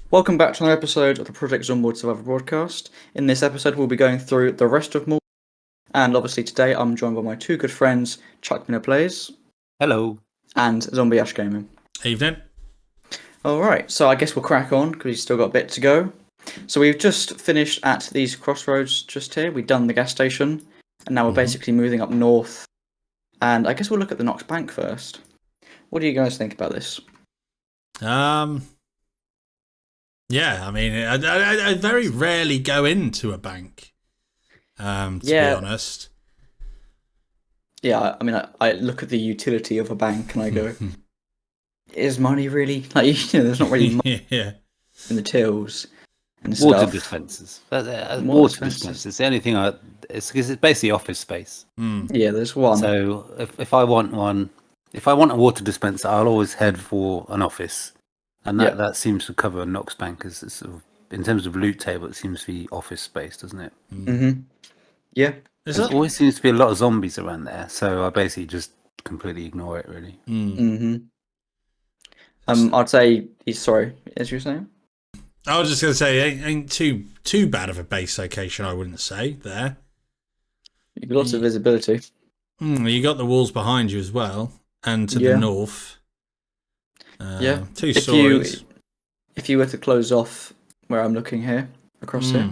Welcome back to another episode of the Project Zomboid Survivor broadcast. In this episode, we'll be going through the rest of Mord, and obviously today I'm joined by my two good friends, Chuck Miller Plays Hello. and Zombie Ash Gaming. Evening. Alright, so I guess we'll crack on because we've still got a bit to go. So we've just finished at these crossroads just here. We've done the gas station, and now we're basically moving up north. And I guess we'll look at the Knox Bank first. What do you guys think about this? Yeah, I mean, I very rarely go into a bank, to be honest. Yeah, I mean, I look at the utility of a bank and I go, is money really? Like, there's not really money Yeah. in the tills and Water stuff. dispensers. Water Water dispensers. The only thing it's basically office space. Yeah, there's one. So if I want one, if I want a water dispenser, I'll always head for an office, and that seems to cover Knox Bank as sort of, in terms of loot table. It seems to be office space, doesn't it? Mm-hmm. Yeah. There always seems to be a lot of zombies around there, so I basically just completely ignore it. Really. Mm-hmm. I'd say sorry, as you were saying. I was just going to say, ain't too bad of a base location, I wouldn't say, there. You've got lots of visibility. You got the walls behind you as well, and to the north. Yeah. 2 stories. If you were to close off where I'm looking here, across here.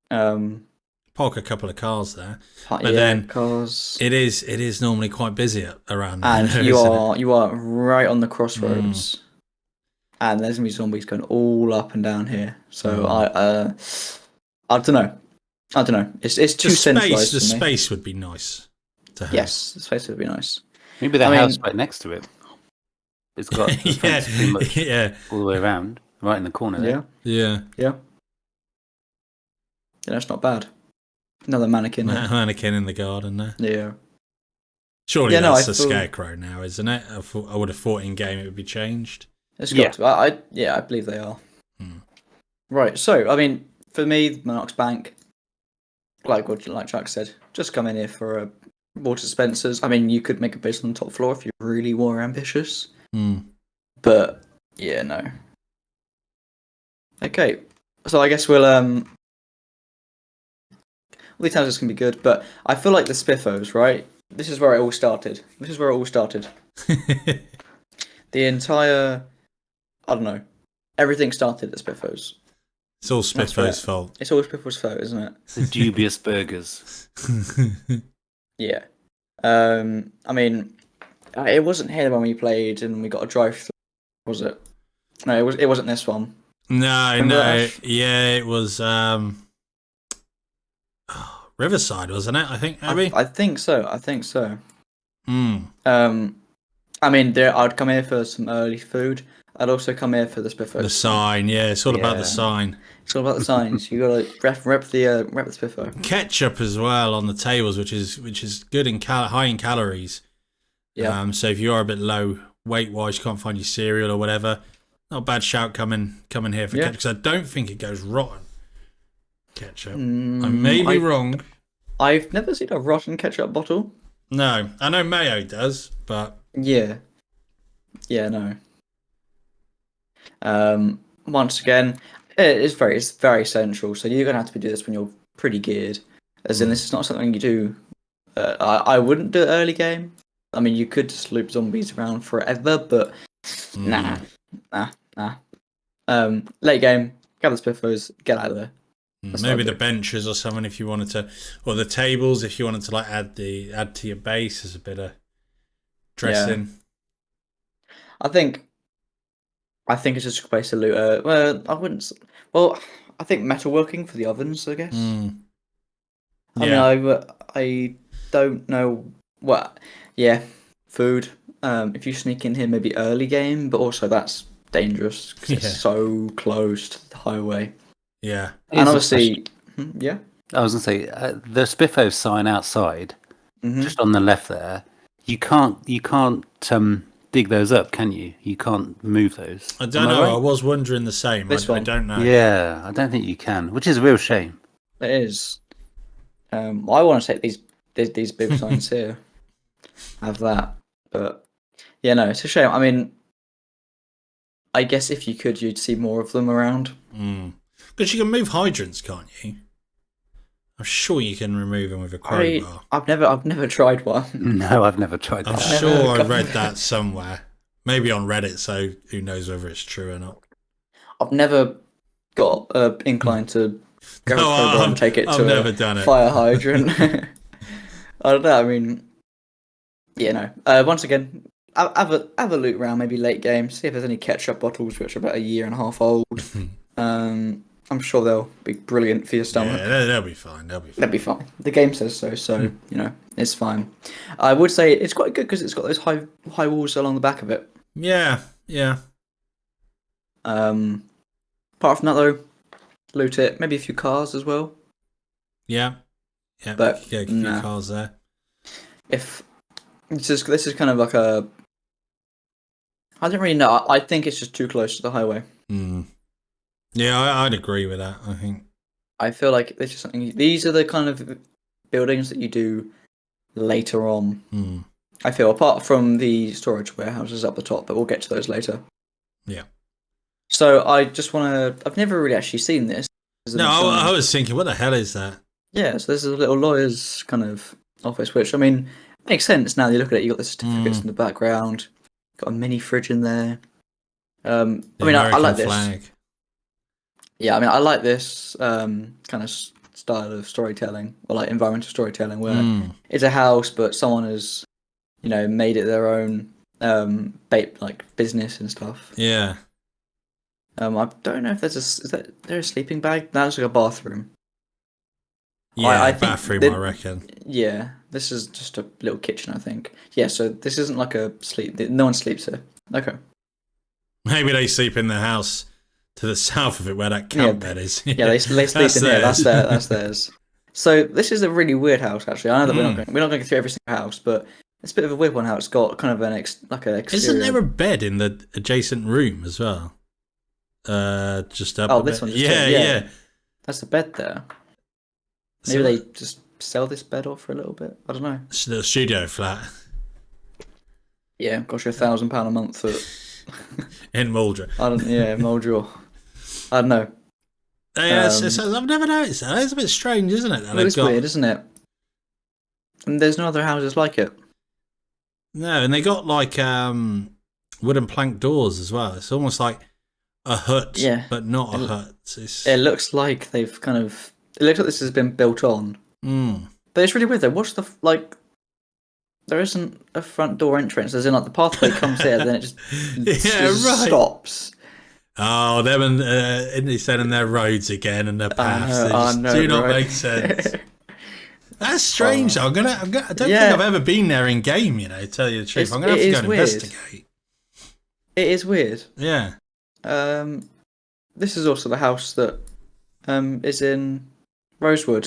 Park a couple of cars there. But then cars. It is normally quite busy around there. And you are right on the crossroads. And there's gonna be zombies going all up and down here. So I don't know. It's too centralized. The space would be nice to have. Yes, the space would be nice. Maybe the house right next to it. It's got the fence pretty much all the way around, right in the corner there. Yeah. That's not bad. Another mannequin. Mannequin in the garden there. Yeah. Surely that's a scarecrow now, isn't it? I would have thought in game it would be changed. It's got to. I believe they are. Right. So I mean, for me, Knox Bank, like Chuck said, just come in here for water dispensers. I mean, you could make a base on the top floor if you really were ambitious. But yeah, no. Okay, so I guess we'll all these houses can be good, but I feel like the Spiffos, right? This is where it all started. The entire, I don't know, everything started at Spiffos. It's all Spiffos' fault. It's always Spiffos' fault, isn't it? The dubious burgers. Yeah. I mean, it wasn't here when we played and we got a drive-through, was it? No, it wasn't this one. No. Yeah, it was Riverside, wasn't it? I think maybe. I think so. I mean, I'd come here for some early food. I'd also come here for the Spiffos. The sign, yeah, it's all about the sign. It's all about the signs. You gotta rep the Spiffo. Ketchup as well on the tables, which is good and high in calories. Yeah. So if you are a bit low weight wise, you can't find your cereal or whatever, not a bad shout coming here for ketchup, because I don't think it goes rotten. Ketchup. I may be wrong. I've never seen a rotten ketchup bottle. No, I know mayo does, but yeah, no. Once again, it's very central. So you're gonna have to do this when you're pretty geared. As in, this is not something you do. I wouldn't do it early game. I mean, you could just loop zombies around forever, but nah. Late game, gather Spiffos, get out of there. Maybe the benches or something if you wanted to, or the tables if you wanted to like add to your base as a bit of dressing. I think it's just a place to loot. Well, I wouldn't. Well, I think metalworking for the ovens, I guess. I mean, I don't know what. Yeah, food. If you sneak in here, maybe early game, but also that's dangerous because it's so close to the highway. Yeah, and obviously, yeah. I was gonna say the Spiffo sign outside, just on the left there. You can't dig those up, can you? You can't move those. I don't know. Right? I was wondering the same. I don't know. Yeah, I don't think you can, which is a real shame. It is. I want to take these big signs here. Have that, but yeah, no, it's a shame. I mean, I guess if you could, you'd see more of them around. Because you can move hydrants, can't you? I'm sure you can remove them with a crowbar. I've never tried one. No, I've never tried that. I'm sure I read that somewhere. Maybe on Reddit, so who knows whether it's true or not. I've never got inclined to go and take it to a fire hydrant. I don't know. I mean, once again, have a loot around, maybe late game, see if there's any ketchup bottles which are about 1.5 years old. I'm sure they'll be brilliant for your stomach. Yeah, they'll be fine. They'll be fine. The game says so, so it's fine. I would say it's quite good because it's got those high walls along the back of it. Yeah. Apart from that, though, loot it. Maybe a few cars as well. Yeah. But a few cars there. If this is kind of like a, I don't really know. I think it's just too close to the highway. Yeah, I'd agree with that. I feel like this is something. These are the kind of buildings that you do later on. I feel, apart from the storage warehouses up the top, but we'll get to those later. Yeah. So I just want to. I've never really actually seen this. No, I was thinking, what the hell is that? Yeah, so this is a little lawyer's kind of office, which, I mean, makes sense now that you look at it. You got the certificates in the background, got a mini fridge in there. I mean, I like this. Flag. Yeah, I mean, I like this kind of style of storytelling, or like environmental storytelling, where it's a house, but someone has, made it their own, like business and stuff. Yeah. I don't know if is there a sleeping bag? That looks like a bathroom. Yeah, bathroom, I reckon. Yeah, this is just a little kitchen, I think. Yeah, so this isn't like a sleep. No one sleeps here. Okay. Maybe they sleep in the house to the south of it, where that camp bed is. Yeah, they sleep in here. That's theirs. So this is a really weird house, actually. I know that we're not going through every single house, but it's a bit of a weird one. How it's got kind of an exterior. Isn't there a bed in the adjacent room as well? Just up. Oh, this one. Yeah. That's a bed there. Maybe they just sell this bed off for a little bit. I don't know. It's a little studio flat. Yeah, cost you £1,000 a month for. In Maldron. Maldron. I don't know. Yeah, I've never noticed that. It's a bit strange, isn't it? It's weird, isn't it? And there's no other houses like it. No, and they got like wooden plank doors as well. It's almost like a hut, but not a hut. It looks like they've kind of. It looks like this has been built on. But it's really weird though. What's the like? There isn't a front door entrance. As in, like the pathway comes here, then it just stops. Oh, them and descending their roads again and their paths do not make sense. That's strange. I don't think I've ever been there in game. To tell you the truth, I'm gonna have to go and investigate. It is weird. Yeah. This is also the house that is in Rosewood.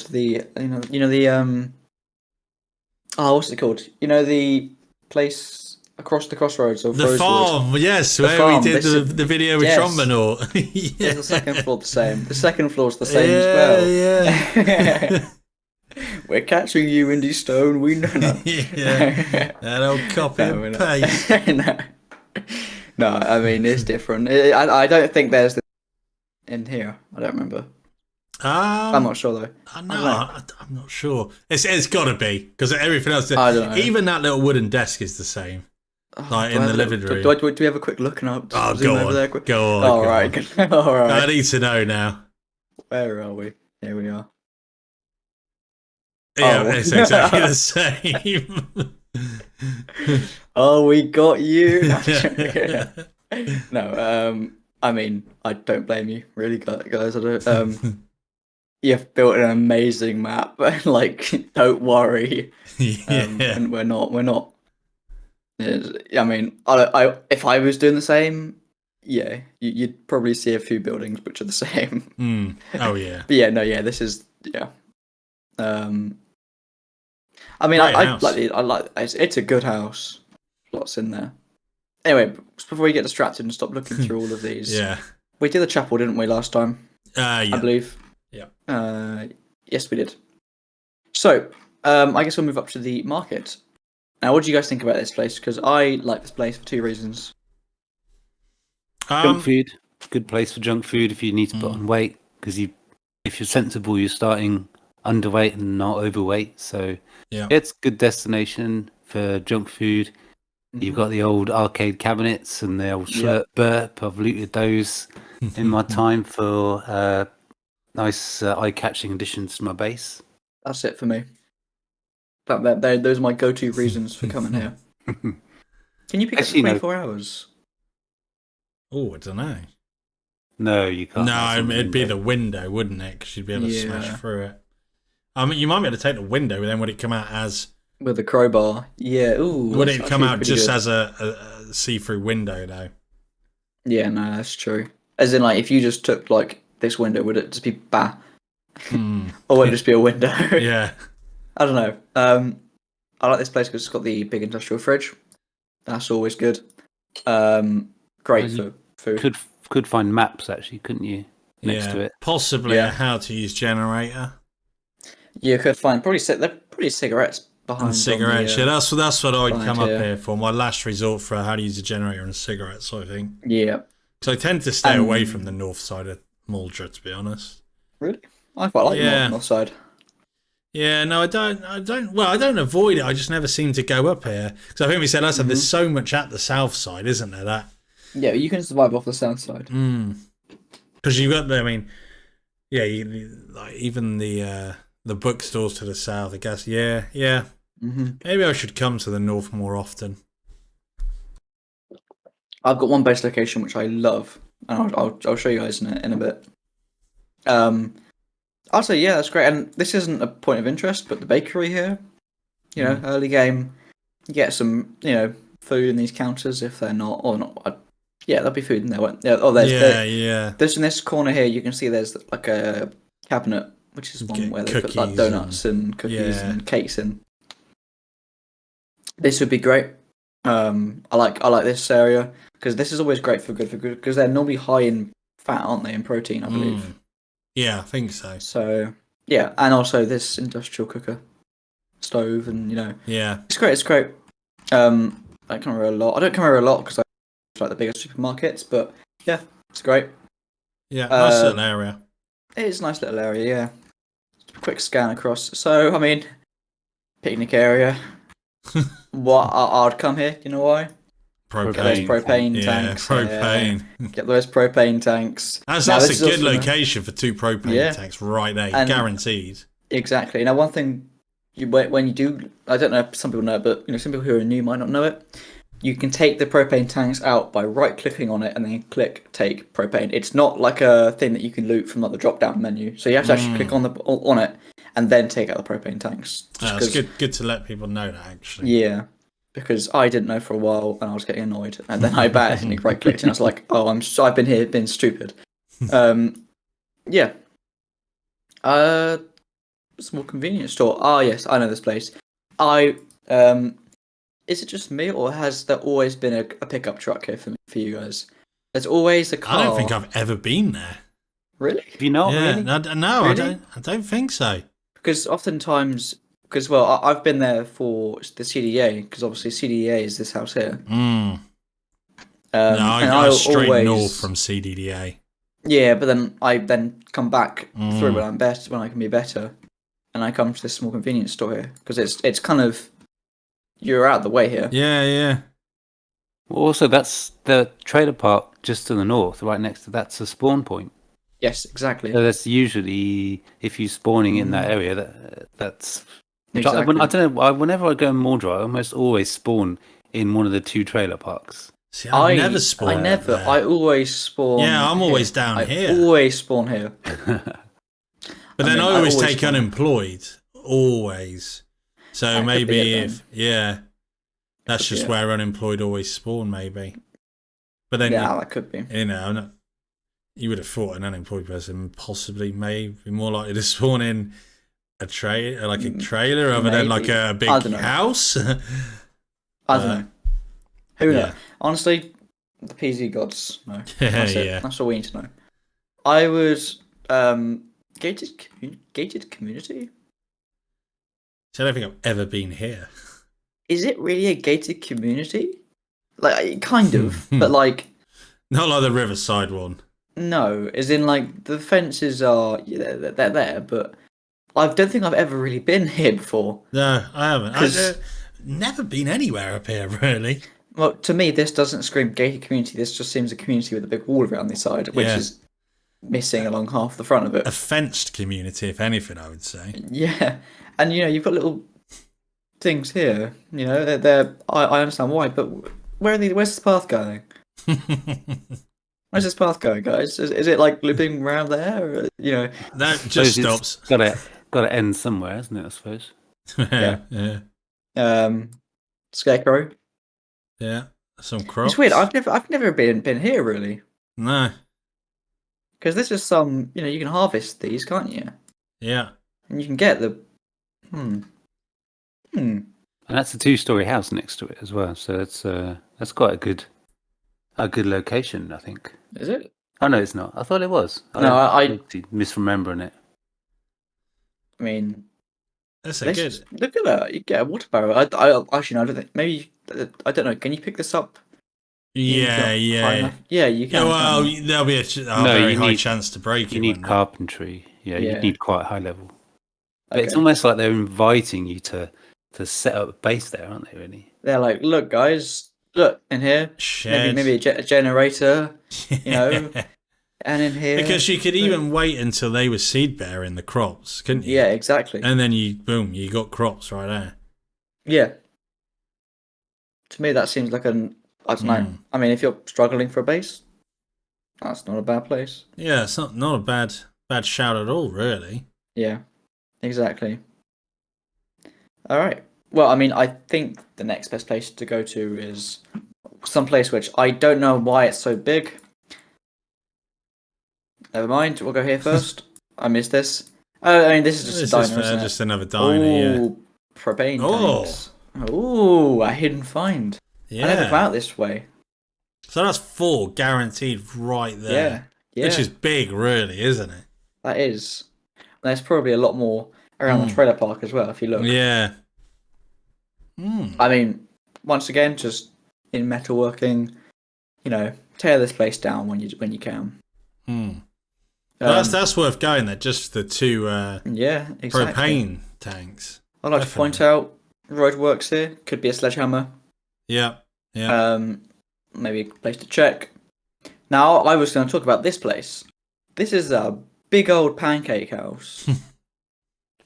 What's it called? The place across the crossroads of Rosewood. The farm, yes, where we did the video with Trombanaut. Yeah. Is the second floor the same? The second floor's the same as well. Yeah. We're catching you, Indy Stone. We know. Yeah. That old copy and paste. No, I mean it's different. I don't think there's this in here. I don't remember. I'm not sure though. I'm not sure. It's got to be because everything else. I don't know. Even that little wooden desk is the same. Like in the living room. Do we have a quick look and I'll go on. There Go on. All right. All right. I need to know now. Where are we? Here we are. Yeah, it's exactly the same. Oh, we got you. No, I mean, I don't blame you, really, guys. I don't. You've built an amazing map. Like, don't worry. And we're not. I mean, if I was doing the same, you'd probably see a few buildings which are the same. Oh yeah. But this is I mean, I like it's a good house. Lots in there. Anyway, before we get distracted and stop looking through all of these, we did the chapel, didn't we, last time? I believe. Yeah. Yes, we did. So, I guess we'll move up to the market. Now, what do you guys think about this place? Because I like this place for two reasons. Junk food, good place for junk food if you need to put on weight, because if you're sensible, you're starting underweight and not overweight. So it's a good destination for junk food. You've got the old arcade cabinets and the old Slurp Burp. I've looted those in my time for nice eye-catching additions to my base. That's it for me. Those are my go-to reasons for coming here. Can you pick up 24 hours? Oh, I don't know. No, you can't. No, it'd be the window, wouldn't it? Because you'd be able to smash through it. I mean, you might be able to take the window, but then would it come out as... With a crowbar? Yeah, ooh. Would it come out just as a see-through window, though? Yeah, no, that's true. As in, like, if you just took, like, this window, would it just be bah? Or would it just be a window? Yeah. I don't know. I like this place because it's got the big industrial fridge. That's always good. Great for food. Could find maps, actually, couldn't you? Next to it. Possibly a how-to-use generator. You could find probably cigarettes behind. And cigarettes, that's what I'd come up here for. My last resort for how to use a generator and cigarettes, I think. Yeah. Because I tend to stay away from the north side of Maldra, to be honest. Really? I quite like the north side. Yeah, no, I don't. Well, I don't avoid it. I just never seem to go up here because I think we said last time there's so much at the south side, isn't there? That you can survive off the south side. Because you've got like even the bookstores to the south. I guess. Yeah. Maybe I should come to the north more often. I've got one base location which I love, and I'll show you guys in a bit. I'll say that's great, and this isn't a point of interest, but the bakery here, early game, you get some food in these counters if they're not or not. There'll be food in there. There's in this corner here. You can see there's like a cabinet, which is one where they put like donuts and cookies and cakes in. This would be great. I like this area because this is always great for good because they're normally high in fat, aren't they? In protein, I believe. Yeah, I think so. So and also this industrial cooker stove, and it's great. It's great. I don't come here a lot. I don't come here a lot because I like the bigger supermarkets, but it's great. Yeah, nice little area. It is a nice little area. Yeah, quick scan across. So I mean, picnic area. What I'd come here. You know why? Propane. Get those propane tanks. Propane. Get those propane tanks. That's a good location for 2 propane tanks right there, guaranteed. Exactly. Now, one thing when you do, I don't know if some people know it, but some people who are new might not know it. You can take the propane tanks out by right-clicking on it and then click take propane. It's not like a thing that you can loot from like the drop-down menu. So you have to actually click on it and then take out the propane tanks. It's good to let people know that, actually. Yeah. Because I didn't know for a while and I was getting annoyed, and then I accidentally right clicked and I was like, "Oh, I've been stupid." Small convenience store. Ah, yes, I know this place. Is it just me, or has there always been a pickup truck here for you guys? There's always a car. I don't think I've ever been there. Really? Have you not? Yeah, really? No, really? I don't think so. Because oftentimes. Because, I've been there for the CDA, because obviously CDA is this house here. No, I go straight north from CDDA. Yeah, but then I come back through when I'm better, when I can be better, and I come to this small convenience store here, because it's kind of, you're out of the way here. Yeah. Well, also, that's the trailer park just to the north, right next to that's a spawn point. Yes, exactly. So that's usually, if you're spawning in that area, that's... Exactly. I don't know. Whenever I go in Mordor, I almost always spawn in one of the 2 trailer parks. See, I never spawn. I always spawn. Yeah, I'm always down here. I always spawn here. But then I always take unemployed. Always. So that maybe that's just where unemployed always spawn. Maybe. But then that could be. You would have thought an unemployed person possibly may be more likely to spawn in a trailer other than like a big house. I don't know. Who knows? Honestly, the PZ gods know. That's all we need to know. I would gated community. So I don't think I've ever been here. Is it really a gated community? Like kind of, but like Not like the Riverside one. No, as in like the fences are they're there, but I don't think I've ever really been here before. No, I haven't. I've never been anywhere up here, really. Well, to me, this doesn't scream gated community. This just seems a community with a big wall around the side, which is missing along half the front of it. A fenced community, if anything, I would say. Yeah, and you've got little things here. I understand why, but where's this path going? Where's this path going, guys? Is it like looping around there? Or, that just stops. Got to end somewhere, isn't it? I suppose. Yeah. Scarecrow. Yeah, some crops. It's weird. I've never been here really. No. Because this is some, you can harvest these, can't you? Yeah. And you can get the. And that's a 2-story house next to it as well. So that's quite a good location, I think. Is it? Oh no, it's not. I thought it was. I misremembering it. I mean, that's a good. Look at that! You get a water barrel. I actually, no, I don't think. Maybe I don't know. Can you pick this up? Yeah. Yeah, you can. Yeah, well, there'll be a very high chance to break it. You need carpentry. Yeah, you need quite high level. But Okay. it's almost like they're inviting you to set up a base there, aren't they? Really? They're like, look, guys, look in here. Maybe a generator. And in here. Because you could even wait until they were seed bearing the crops, couldn't you? Yeah, exactly. And then you got crops right there. Yeah. To me, that seems like I don't know. I mean, if you're struggling for a base, that's not a bad place. Yeah, it's not a bad shout at all, really. Yeah, exactly. All right. Well, I mean, I think the next best place to go to is some place which I don't know why it's so big. Never mind. We'll go here first. I missed this. Oh, I mean, this is just a diner, isn't it? Just another diner. Oh, propane tanks. Oh, a hidden find. Yeah. I never come out this way. So that's 4 guaranteed right there. Yeah. Which is big, really, isn't it? That is. There's probably a lot more around the trailer park as well, if you look. Yeah. I mean, once again, just in metalworking, tear this place down when you can. That's worth going there, just the 2 exactly. propane tanks. I'd like to point out roadworks here. Could be a sledgehammer. Yeah. Maybe a place to check. Now, I was going to talk about this place. This is a big old pancake house.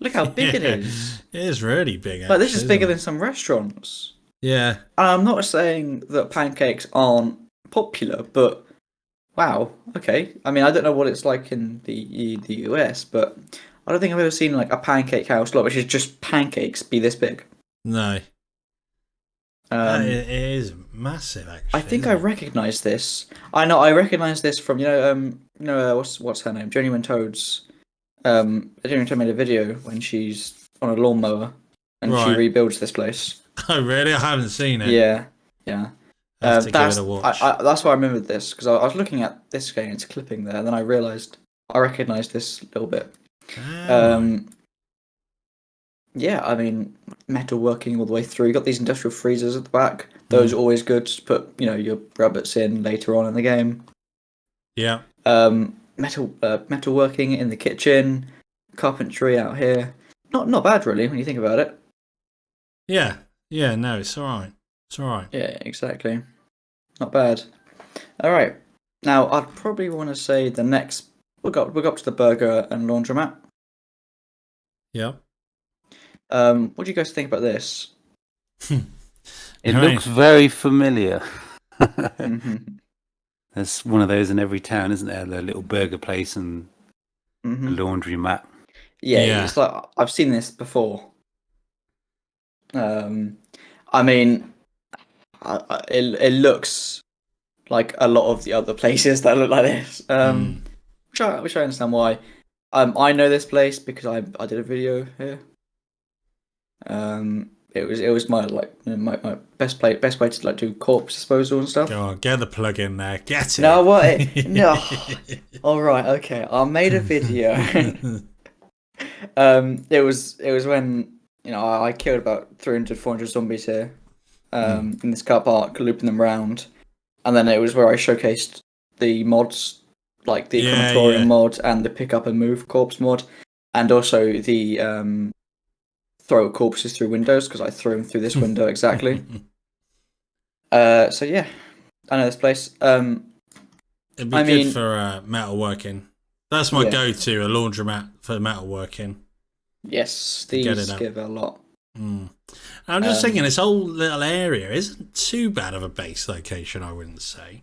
Look how big it is. It is really big. Like, this is bigger than some restaurants. Yeah. And I'm not saying that pancakes aren't popular, but wow, okay. I mean, I don't know what it's like in the US, but I don't think I've ever seen like a pancake house, which is just pancakes, be this big. No. It is massive, actually. I think I recognise this. I recognise this from what's her name? Journeyman Toad's. Journeyman Toad made a video when she's on a lawnmower and she rebuilds this place. Oh really? I haven't seen it. Yeah. I have to give it a watch. That's why I remembered this, because I was looking at this game, it's clipping there, and then I realised I recognised this little bit. Yeah, I mean, metalworking all the way through. You got these industrial freezers at the back. Those are always good to put, your rabbits in later on in the game. Yeah. Metalworking in the kitchen, carpentry out here. Not bad really when you think about it. Yeah. Yeah. No, it's all right. It's all right. Yeah, exactly. Not bad. All right. Now I'd probably want to say the next. We'll go up to the burger and laundromat. Yeah. What do you guys think about this? It looks very familiar. There's one of those in every town, isn't there? The little burger place and a laundromat. Yeah, it's like I've seen this before. I mean, it looks like a lot of the other places that look like this. Which I understand why. I know this place because I did a video here. It was my my best way to do corpse disposal and stuff. Go on, get the plug in there. Get it. No, what? No. All right, okay. I made a video. It was when I killed about 300, 400 zombies here. In this car park, looping them around, and then it was where I showcased the mods, like the crematorium mod and the pick up and move corpse mod, and also the throw corpses through windows, because I threw them through this window exactly. So yeah, I know this place. It'd be good for metalworking. That's my go-to, a laundromat for metalworking. Yes, these give a lot. I'm just thinking, this whole little area isn't too bad of a base location, I wouldn't say.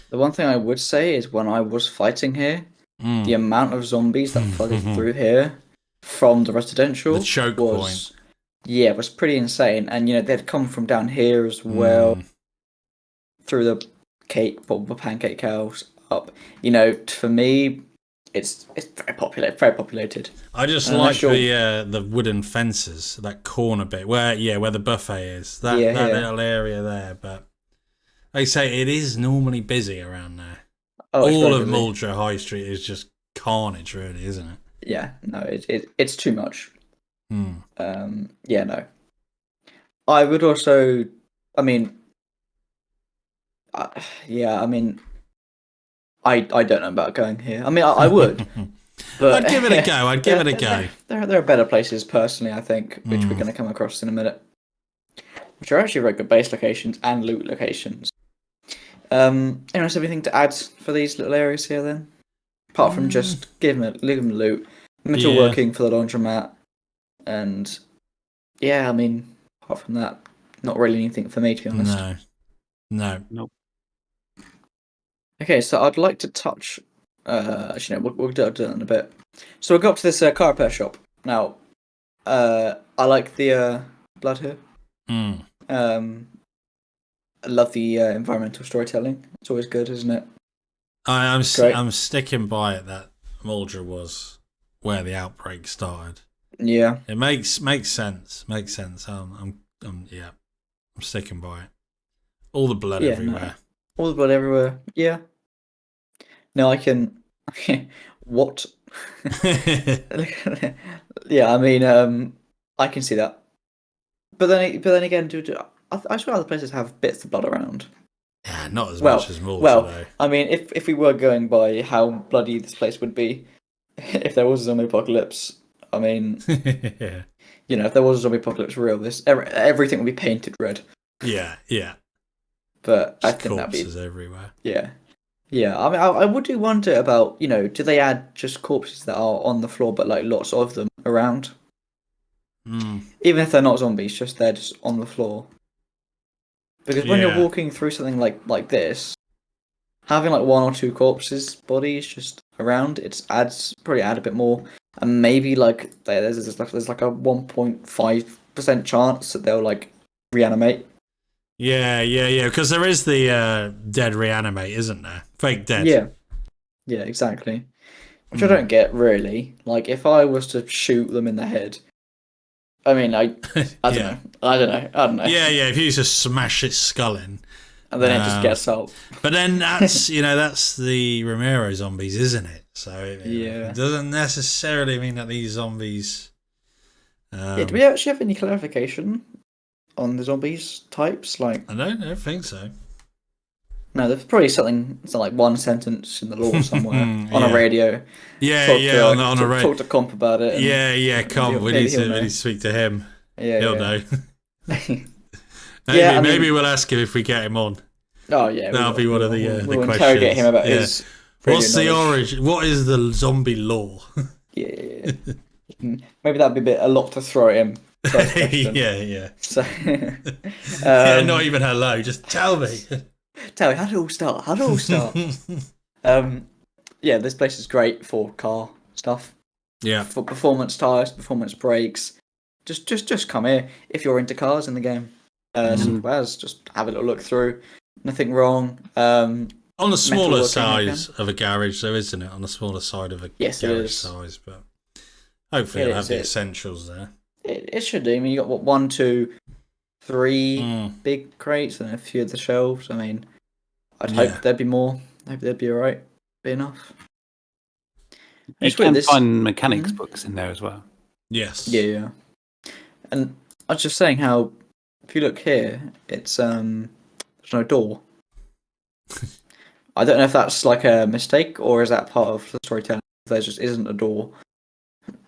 The one thing I would say is when I was fighting here, the amount of zombies that flooded through here from the residential the choke point. Yeah, it was pretty insane. And, they'd come from down here as well, through the pancake house up. For me, it's very populated. I just like the wooden fences, that corner bit where the buffet is, that little area there. But they say it is normally busy around there. All of Muldra High Street is just carnage, really, isn't it? Yeah, no, it's too much. Yeah, no. I would also, I don't know about going here. I would. But I'd give it a go. There are better places, personally, I think, which we're going to come across in a minute, which are actually very good base locations and loot locations. Anyone else have anything to add for these little areas here, then? Apart from just leave them loot, metalworking for the laundromat, and apart from that, not really anything for me, to be honest. Nope. Okay, so I'd like to touch. Actually, no, we'll do it in a bit. So we'll go up to this car repair shop now. I like the blood here. I love the environmental storytelling. It's always good, isn't it? I'm sticking by it that Muldra was where the outbreak started. Yeah, it makes sense. I'm sticking by it. All the blood everywhere. No. All the blood everywhere. Yeah. No, I can. What? Yeah, I can see that. But then again, I swear other places have bits of blood around. Yeah, not as much as Muldra, though. If we were going by how bloody this place would be, if there was a zombie apocalypse, yeah. If there was a zombie apocalypse real, everything would be painted red. Yeah. But just I think that'd be corpses everywhere. Yeah. I would do wonder about, do they add just corpses that are on the floor, but like lots of them around? Even if they're not zombies, they're just on the floor. Because when you're walking through something like this, having like one or two bodies just around, probably add a bit more, and maybe like there's like a 1.5% chance that they'll like reanimate. Yeah. Because there is the dead reanimate, isn't there? Fake dead. Yeah, exactly. Which I don't get really. Like, if I was to shoot them in the head, I don't know. I don't know. Yeah. If you just smash its skull in, and then it just gets up. But then that's that's the Romero zombies, isn't it? So it doesn't necessarily mean that these zombies. Do we actually have any clarification on the zombies types? Like, I don't think so. No, there's probably something like one sentence in the law somewhere on a radio. On a radio. Talk to Comp about it. Comp. We need to speak to him. He'll know. Maybe we'll ask him if we get him on. Oh yeah, that'll be one of the questions. We'll interrogate him about his. What's the origin? What is the zombie law? Yeah. Maybe that'd be a lot to throw at him. Yeah. So, not even hello. Just tell me. Tell me, how did it all start? This place is great for car stuff. Yeah. For performance tires, performance brakes. Just come here if you're into cars in the game. Just have a little look through. Nothing wrong. On the smaller size of a garage, though, isn't it? On the smaller side of a garage size, but hopefully it'll have the essentials there. It should do. You got 1, 2, 3 big crates and a few of the shelves. I'd hope there'd be more. I hope they'd be alright. Be enough. You can find mechanics books in there as well. Yes. Yeah. And I was just saying how, if you look here, it's there's no door. I don't know if that's like a mistake or is that part of the storytelling. There just isn't a door.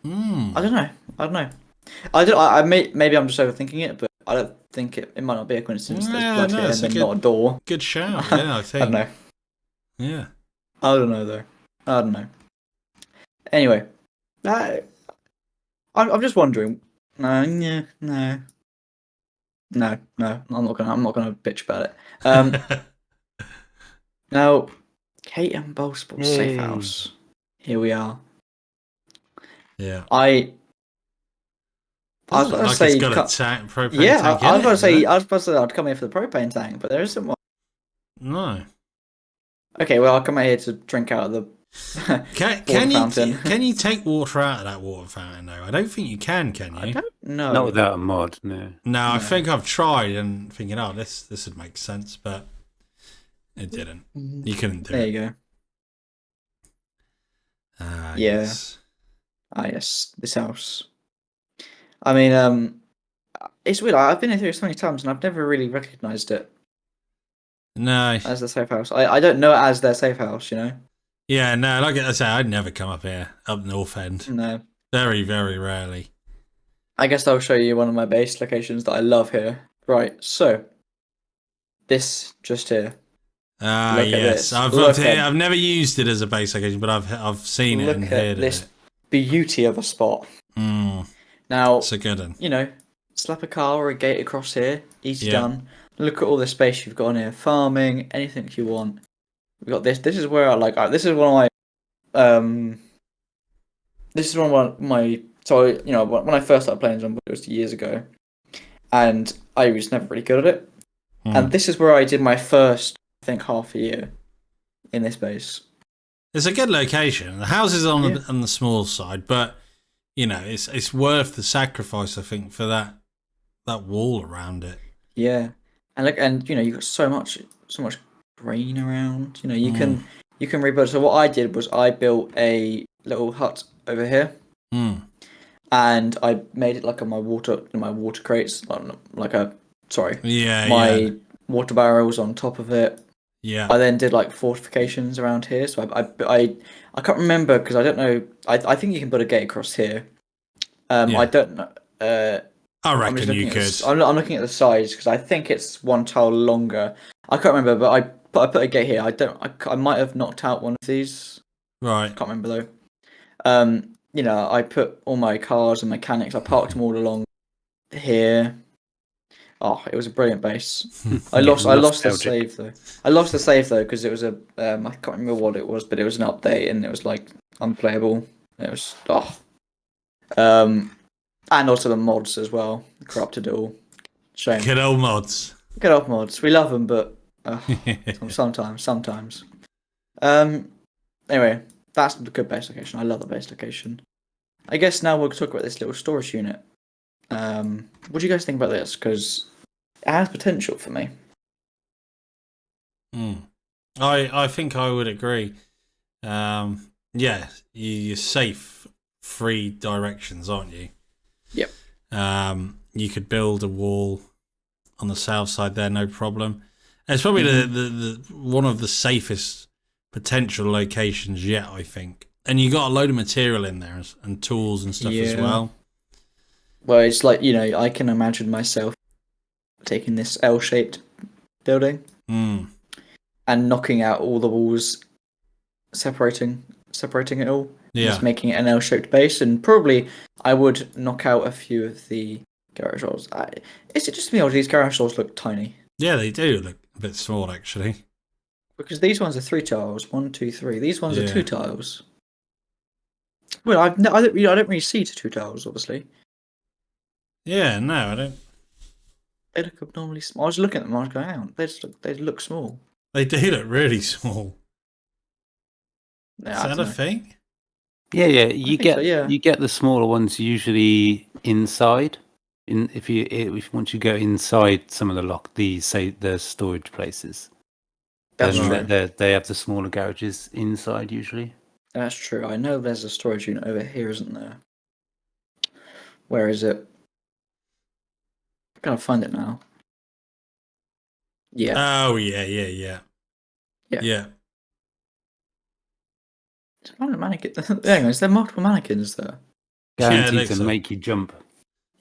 I don't know. Maybe I'm just overthinking it, but I don't think it might not be a coincidence. There's blood here and then not a door. Good shout. Yeah, I think. I don't know. Yeah. I don't know though. I don't know. Anyway, I'm just wondering. No. I'm not gonna bitch about it. Now, Kate and Bowsport's safe house. Here we are. Yeah. I was going to say, it's got a propane tank. I was about to say I'd come here for the propane tank, but there isn't one. No. Okay, well I'll come out here to drink out of the fountain. Can you take water out of that water fountain though? I don't think you can you? I don't know. Not without a mod, no. No, I think I've tried and thinking, this would make sense, but it didn't. You couldn't do it. There you go. Yeah. Yes. Yes, this house. I mean, it's weird. I've been here so many times and I've never really recognised it. No. As the safe house. I don't know it as their safe house, you know? Yeah, no, like I say, I'd never come up here, up North End. No. Very, very rarely. I guess I'll show you one of my base locations that I love here. Right, so this just here. Yes. I've never used it as a base location, but I've seen it and heard of it. Beauty of a spot. Now, it's a good one. You know, slap a car or a gate across here, easy done. Look at all the space you've got on here, farming, anything you want. We got this. This is where I like. This is one of my. This is one of my. So you know, when I first started playing Zombies, it was years ago, and I was never really good at it. And this is where I did my first, I think, half a year in this base. It's a good location. The house is on the small side, but you know, it's worth the sacrifice, I think, for that wall around it. Yeah, and you know, you've got so much grain around. You know, you can rebuild. So what I did was I built a little hut over here, and I made it like my water crates, water barrels on top of it. Yeah. I then did like fortifications around here. So I can't remember because I don't know. I think you can put a gate across here. I don't know. I reckon you could. I'm looking at the size because I think it's one tile longer. I can't remember, but I put a gate here. I might have knocked out one of these. Right. Can't remember though. You know, I put all my cars and mechanics. I parked them all along here. Oh, it was a brilliant base. I lost the save though. I lost the save though because it was I can't remember what it was, but it was an update and it was like unplayable. It was and also the mods as well. Corrupted it all. Shame. Good old mods. Good old mods. We love them, but sometimes. Anyway, that's a good base location. I love the base location. I guess now we'll talk about this little storage unit. What do you guys think about this? Because it has potential for me. I think I would agree. Yeah, you're safe 3 directions, aren't you? Yep. You could build a wall on the south side there, no problem. And it's probably the one of the safest potential locations yet, I think. And you got a load of material in there and tools and stuff as well. Well, it's like, you know, I can imagine myself taking this L-shaped building and knocking out all the walls, separating it all. Just making it an L-shaped base, and probably I would knock out a few of the garage doors. Is it just me, or do these garage doors look tiny? Yeah, they do look a bit small, actually. Because these ones are 3 tiles. 1, 2, 3. These ones are 2 tiles. Well, I don't really see 2 tiles, obviously. Yeah, no, I don't. They look abnormally small. I was looking at them. I was going, hang on, they look small. They do look really small. Yeah, is that a thing? Yeah. You get the smaller ones usually inside. Once you go inside some of the storage places, that's true. They have the smaller garages inside usually. That's true. I know there's a storage unit over here, isn't there? Where is it? I gotta find it now. Yeah. Oh yeah. Mannequin. Hang on, is there multiple mannequins there? Guaranteed to make you jump.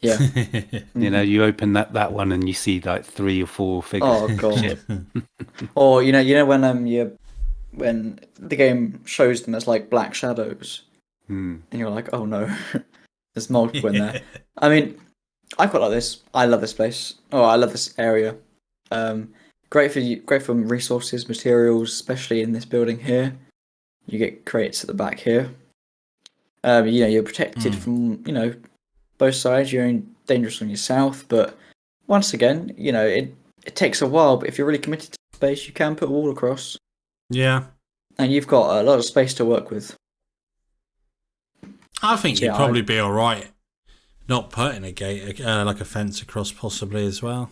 Yeah. You know, you open that one and you see like 3 or 4 figures. Oh god. Or you know when the game shows them as like black shadows, and you're like, oh no, there's multiple in there. I mean, I quite like this. I love this place. Oh, I love this area. Great for resources, materials, especially in this building here. You get crates at the back here. You know, you're protected from, you know, both sides. You're dangerous on your south, but once again, you know, it takes a while, but if you're really committed to space, you can put a wall across. Yeah. And you've got a lot of space to work with. I think you'd probably be all right not putting a gate, like a fence across, possibly as well.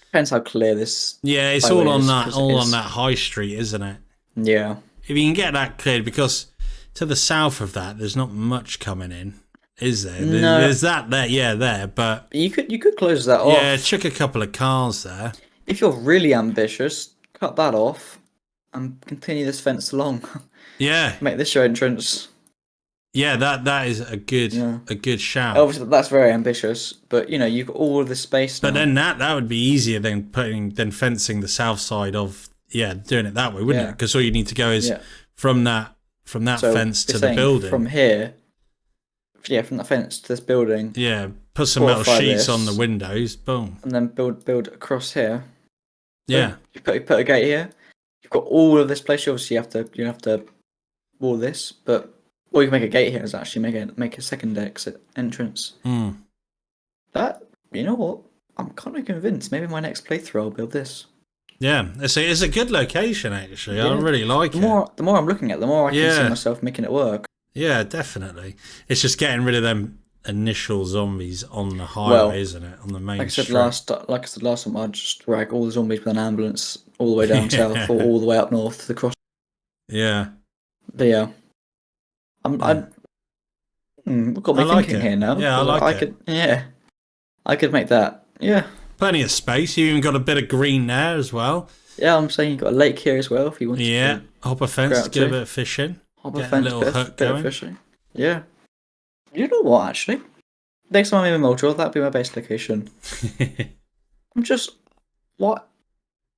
Depends how clear this. Yeah, it's all on that high street, isn't it? Yeah. If you can get that cleared, because to the south of that, there's not much coming in, is there? No. There's that there, yeah, there, but you could close that off. Yeah, chuck a couple of cars there. If you're really ambitious, cut that off and continue this fence along. Yeah. Make this your entrance. Yeah, that is a good shout. Obviously, that's very ambitious, but you know you've got all of the space now. But then that would be easier than fencing the south side of doing it that way, wouldn't it? Because all you need to go is from that fence to the building. From here, from the fence to this building. Yeah, put some metal sheets on the windows. Boom. And then build across here. Yeah. You put a gate here. You've got all of this place. Obviously, you have to wall this, but. Or you can make a gate here is actually make a second exit entrance. That, you know what? I'm kind of convinced. Maybe my next playthrough I'll build this. Yeah, it's a good location actually. Yeah. I really like it. The more I'm looking at it, the more I can see myself making it work. Yeah, definitely. It's just getting rid of them initial zombies on the highway, isn't it? On the main street. Like I said last time, I'd just drag all the zombies with an ambulance all the way down south or all the way up north to the cross. Yeah. But yeah. Got me thinking here now. Yeah, I could make that. Yeah. Plenty of space. You even got a bit of green there as well. Yeah, I'm saying you've got a lake here as well if you want to. Yeah, hop a fence to get a bit of fishing. Hop a fence, a little hut going. Of fishing. Yeah. You know what, actually? Next time I'm in Moldril, that'll be my base location. I'm just... What?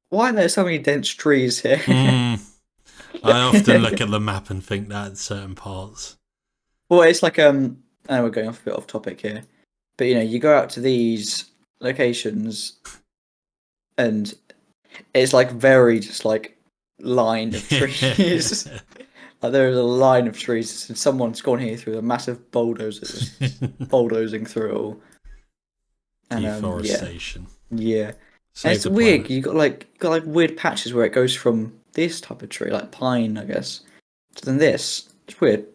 Why are there so many dense trees here? I often look at the map and think that at certain parts. Well, it's like I know we're going off a bit off topic here, but you know, you go out to these locations, and it's like very just like line of trees. Like there is a line of trees, and someone's gone here through a massive bulldozer, bulldozing through it all. And, deforestation. Yeah. And it's weird. You got like weird patches where it goes from this type of tree, like pine, I guess, to then this. It's weird.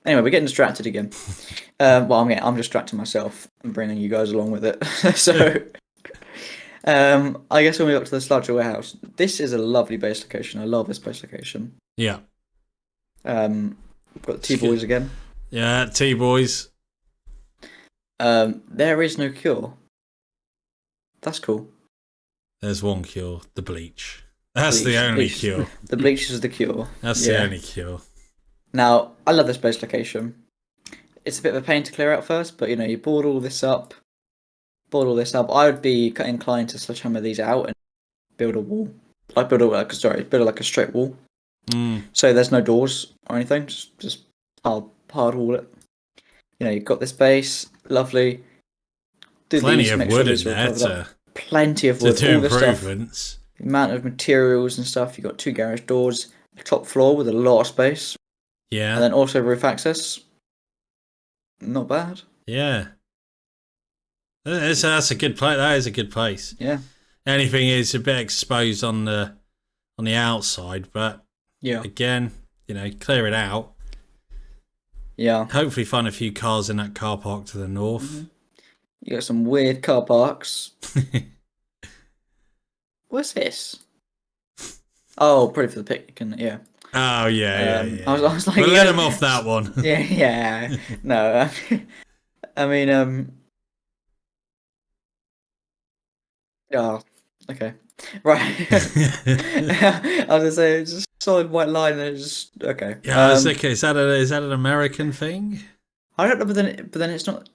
Anyway, we're getting distracted again. I'm distracting myself and bringing you guys along with it. So, I guess when we got to the Sludger Warehouse, this is a lovely base location. I love this base location. Yeah. We've got the T-Boys again. Yeah, T-Boys. There is no cure. That's cool. There's one cure, the bleach. That's the only cure. The bleach is the cure. That's the only cure. Now, I love this base location. It's a bit of a pain to clear out first, but you know, you board all this up. I would be inclined to sledgehammer these out and build a wall. Build like a straight wall. So there's no doors or anything. Just hard wall it. You know, you've got this base, lovely. Plenty of wood in there. Plenty of wood. To do improvements. The amount of materials and stuff. You've got 2 garage doors, a top floor with a lot of space. Yeah. And then also roof access. Not bad. Yeah. That's a good place. That is a good place. Yeah. Anything is a bit exposed on the outside, but again, you know, clear it out. Yeah. Hopefully find a few cars in that car park to the north. Mm-hmm. You got some weird car parks. What's this? Oh, probably for the picnic, isn't it? Yeah. Oh, yeah. I was like... We'll let him off that one. Yeah. No, I mean, oh, okay. Right. I was going to say, just solid white line. And it's just, okay. Yeah, I was thinking, is that an American thing? I don't know, but then it's not.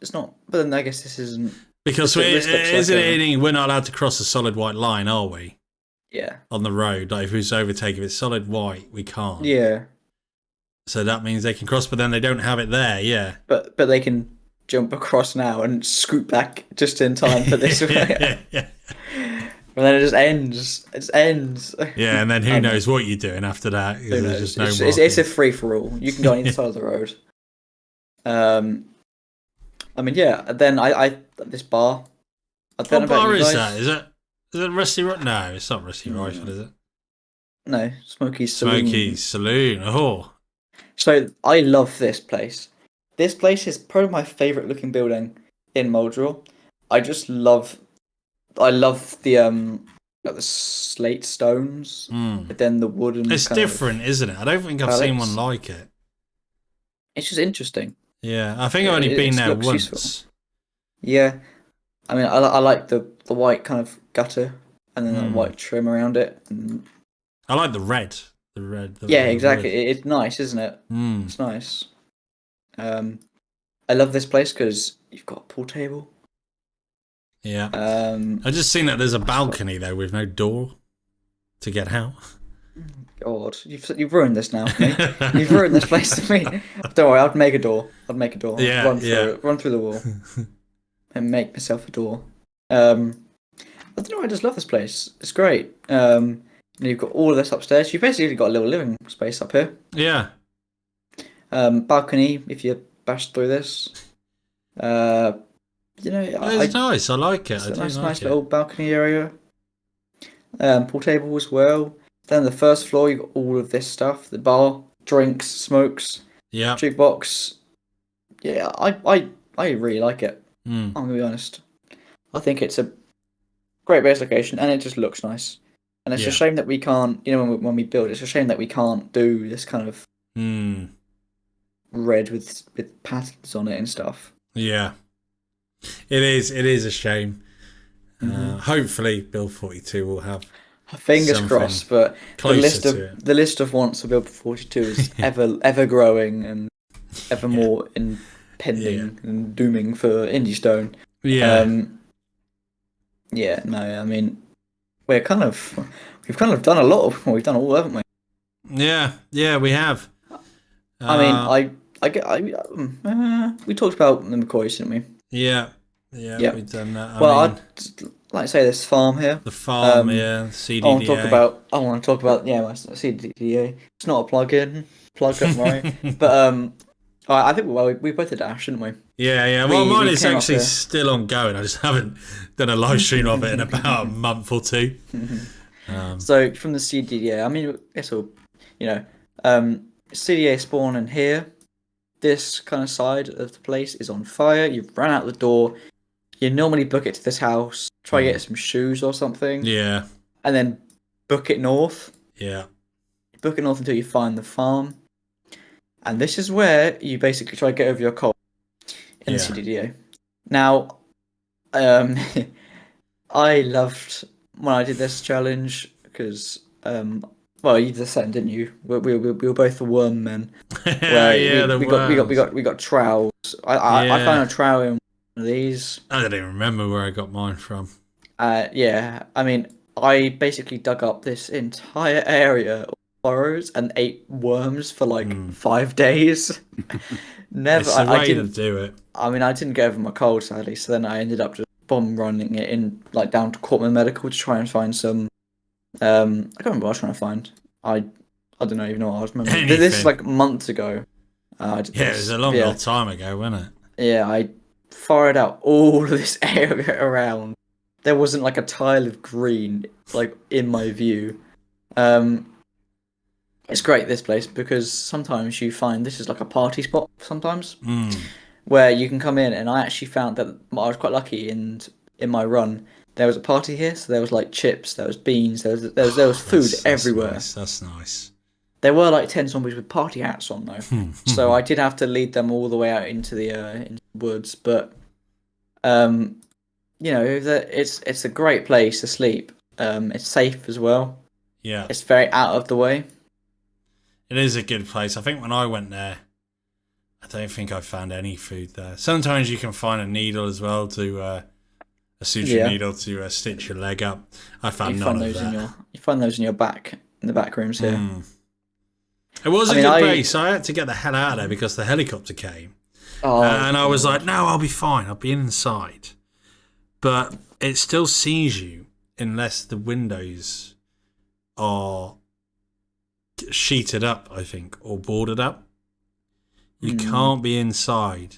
But then I guess this isn't. Because we're not allowed to cross a solid white line, are we? Yeah. On the road, like if it's overtaken, if it's solid white, we can't. Yeah. So that means they can cross, but then they don't have it there. Yeah. But they can jump across now and scoot back just in time for this. yeah. And then it just ends. It ends. Yeah, and then who knows what you're doing after that? Who knows? It's a free for all. You can go on either side of the road. I mean, yeah. Then I this bar. What bar is that? Is it Rusty Rifle? No, it's not Rusty Rifle, is it? No, Smokey's Saloon. Smokey's Saloon. Oh. So I love this place. This place is probably my favourite looking building in Muldraugh. I love the slate stones, but then the wooden. It's different, isn't it? I don't think I've seen one like it. It's just interesting. Yeah, I think I've only been there once. Useful. Yeah, I mean, I like the white kind of gutter and then the white trim around it. And... I like the red. Yeah, exactly. Red. It's nice, isn't it? It's nice. I love this place because you've got a pool table. Yeah. I just seen that there's a balcony though with no door to get out. God, you've ruined this now for me. You've ruined this place for me. Don't worry, I'd make a door. Yeah, run through the wall, and make myself a door. I don't know. I just love this place. It's great. You've got all of this upstairs. You've basically got a little living space up here. Yeah. Balcony. If you bash through this, it's nice. I like it. It's a nice little balcony area. Pool table as well. Then the first floor, you've got all of this stuff: the bar, drinks, smokes, jukebox. Yeah, I really like it. I'm gonna be honest. I think it's a great base location, and it just looks nice. And it's a shame that we can't. When we build, it's a shame that we can't do this kind of red with patterns on it and stuff. Yeah, it is. It is a shame. Hopefully, Build 42 will have. Fingers crossed, but the list of wants for Build 42 is ever growing and ever more impending and dooming for Indie Stone. Yeah. I mean, we've kind of done a lot of what we've done all, haven't we? Yeah, we have. I mean, we talked about the McCoys, didn't we? Yeah, we've done that. I'd like to say this farm here. The farm, CDDA. I want to talk about my CDDA. It's not a plug-in, don't worry. But I think we both did Ash, didn't we? Yeah. Well, mine is actually still ongoing. I just haven't done a live stream of it in about a month or two. So from the CDDA, I mean, it's all, CDDA spawn in here. This kind of side of the place is on fire. You've run out the door. You normally book it to this house, try to get some shoes or something. Yeah. And then book it north. Yeah. Book it north until you find the farm. And this is where you basically try to get over your cold in the CDDA. Now, I loved when I did this challenge because, you did the same, didn't you? We were both the worm men. We got trowels. I found a trowel in one of these. I don't even remember where I got mine from. I mean, I basically dug up this entire area of burrows and ate worms for like 5 days. Never. I didn't do it. I mean, I didn't get over my cold, sadly. So then I ended up just bomb running it in, like down to Cortman Medical to try and find some. I can't remember what I was trying to find. I don't even know what I was remembering. This is like months ago. It was a long time ago, wasn't it? Yeah, I fired out all of this area around. There wasn't like a tile of green like in my view. It's great, this place, because sometimes you find this is like a party spot sometimes where you can come in, and I actually found that I was quite lucky in my run. There was a party here, so there was like chips, there was beans, there was food everywhere. That's nice. There were like 10 zombies with party hats on though, so I did have to lead them all the way out into the woods. But it's a great place to sleep. It's safe as well. Yeah, it's very out of the way. It is a good place. I think when I went there, I don't think I found any food there. Sometimes you can find a needle as well to a suture needle to stitch your leg up. I found none of that. You find those in your back, in the back rooms here. It was a good base. I had to get the hell out of there because the helicopter came. And I was like, no, I'll be fine. I'll be inside. But it still sees you unless the windows are sheeted up, I think, or boarded up. You can't be inside.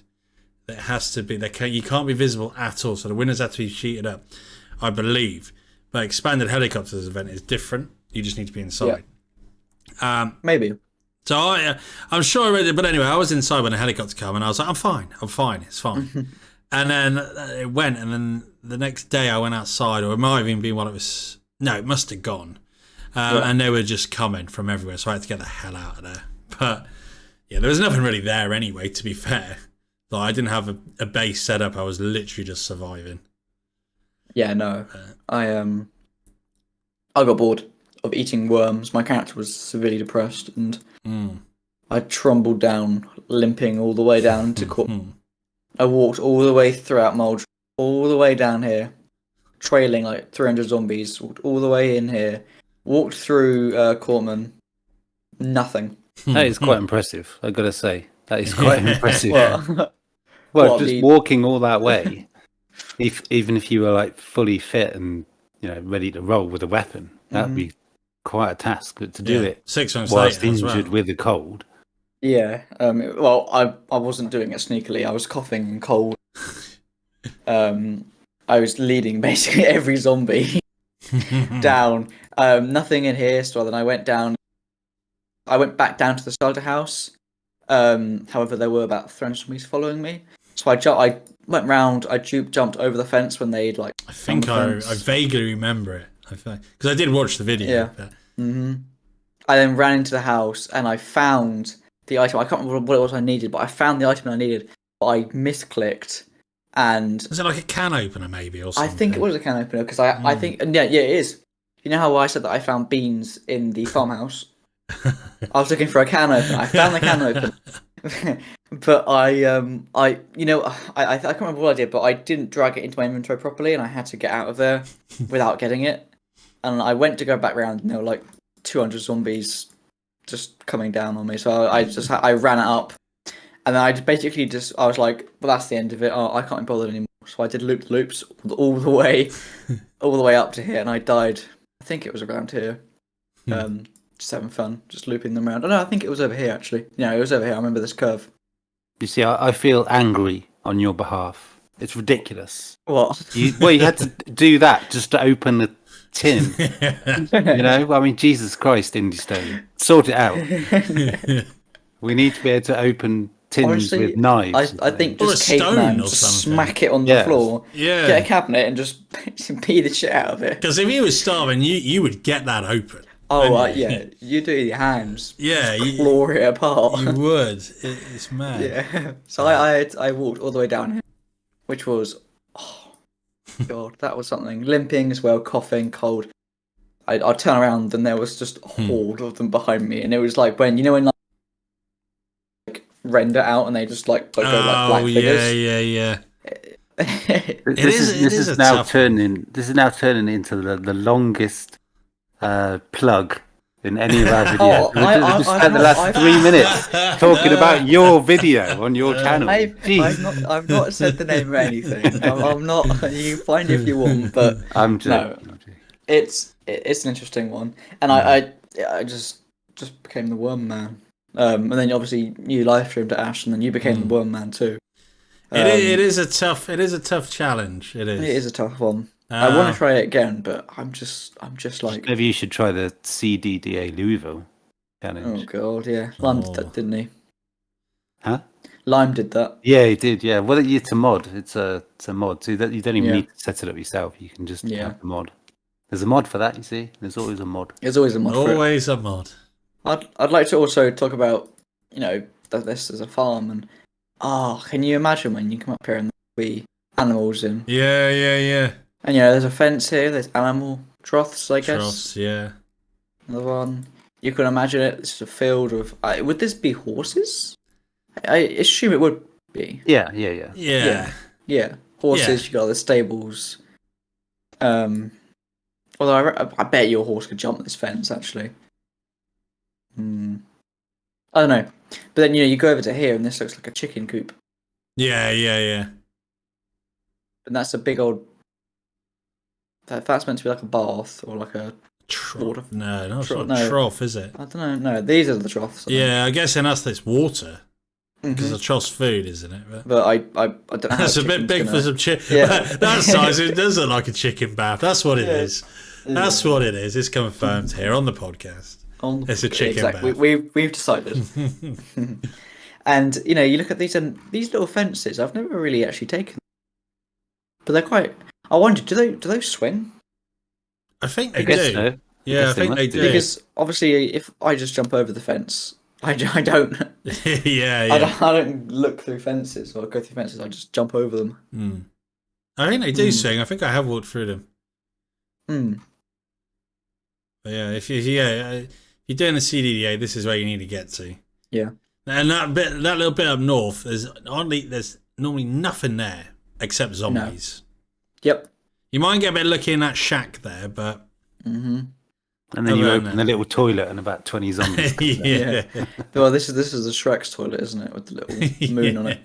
It has to be. You can't be visible at all. So the windows have to be sheeted up, I believe. But expanded helicopters event is different. You just need to be inside. Yeah. Maybe. So I'm sure I read it, but anyway, I was inside when the helicopter came, and I was like, I'm fine, it's fine. And then it went, and then the next day I went outside, or it might have even been while it was, no, it must have gone. And they were just coming from everywhere, so I had to get the hell out of there. But yeah, there was nothing really there anyway, to be fair. Like, I didn't have a base set up, I was literally just surviving. Yeah, no. I got bored of eating worms. My character was severely depressed, and I trundled down, limping all the way down to court. I walked all the way throughout Moldra, all the way down here, trailing like 300 zombies, walked all the way in here, walked through Cortman, nothing. That is quite impressive, I've got to say. That is quite impressive. Well, just walking all that way, even if you were like fully fit and ready to roll with a weapon, that'd be quite a task to do it 6 months whilst later injured with a cold. Yeah. Well, I wasn't doing it sneakily. I was coughing and cold. I was leading basically every zombie down. Nothing in here, so then I went down. I went back down to the starter house. However, there were about 300 zombies following me. So I went round. I jumped over the fence when they'd like. I think I vaguely remember it. Because I did watch the video. Yeah. But... I then ran into the house and I found the item. I can't remember what it was I needed, but I found the item I needed. But I misclicked, and is it like a can opener maybe or something? I think it was a can opener because I think yeah it is. You know how I said that I found beans in the farmhouse? I was looking for a can opener. I found the can opener. But I can't remember what I did, but I didn't drag it into my inventory properly, and I had to get out of there without getting it. And I went to go back around, and there were like 200 zombies just coming down on me. So I ran it up, and then I was like, well, that's the end of it. Oh, I can't be bothered anymore. So I did loops all the way up to here, and I died. I think it was around here. Just having fun, just looping them around. Oh no, I think it was over here actually. Yeah, it was over here. I remember this curve. You see, I feel angry on your behalf. It's ridiculous. What? You had to do that just to open the tin. I mean, Jesus Christ, Indie Stone, sort it out. We need to be able to open tins with knives. I think just caveman, just smack it on the floor. Yeah. Get a cabinet and just pee the shit out of it. Because if he was starving, you would get that open. Oh, yeah. You do your hands. Yeah. Claw it apart. You would. It's mad. Yeah. So I walked all the way down here, which was, oh, God, that was something. Limping as well, coughing, cold. I'd turn around and there was just a horde of them behind me. And it was like when like render out and they just like go like black figures. Yeah. This is now turning into the longest plug in any of our videos. We've spent the last 3 minutes talking about your video on your channel. I've not said the name of anything. I'm not. You can find it if you want, but I'm just. No, it's an interesting one, and I just became the Worm Man. And then obviously you live streamed to Ash, and then you became the Worm Man too. It is a tough challenge. It is. It is a tough one. I want to try it again, but I'm just like. Maybe you should try the CDDA Louisville challenge. Oh God, yeah. Lime did that, didn't he? Huh? Lime did that. Yeah, he did. Yeah. Well, it's a mod. It's a mod. So that you don't even need to set it up yourself. You can just have the mod. There's a mod for that. You see, there's always a mod. There's always a mod. Always a mod. I'd like to also talk about this as a farm and can you imagine when you come up here and there'll be animals in? Yeah. And there's a fence here. There's animal troughs, I guess. Troughs, yeah. Another one. You can imagine it. This is a field of. Would this be horses? I assume it would be. Yeah. Yeah. Horses. You got the stables. Although I bet your horse could jump this fence. Actually. I don't know. But then you go over to here, and this looks like a chicken coop. Yeah. And that's a big old. That's meant to be like a bath or like a trough. No, not trough, is it? I don't know. No, these are the troughs. I guess in us it's water because the trough's food, isn't it? But I don't know. That's a bit big for some chicken. Yeah. That size, it does look like a chicken bath. That's what it is. That's what it is. It's confirmed here on the podcast. It's a chicken bath. We've decided. And you look at these little fences. I've never really actually taken, but they're quite. I wonder, do they swing? I think they do. So. Yeah, I think they do. Because obviously, if I just jump over the fence, I don't. Yeah. I don't look through fences or go through fences. I just jump over them. I think they do swing. I think I have walked through them. But yeah, if you're doing the CDDA, this is where you need to get to. Yeah. And that little bit up north, there's normally nothing there except zombies. No. Yep. You might get a bit lucky in that shack there, but. And then you open the little toilet and about 20 zombies. Yeah. Well, this is the Shrek's toilet, isn't it, with the little moon on it?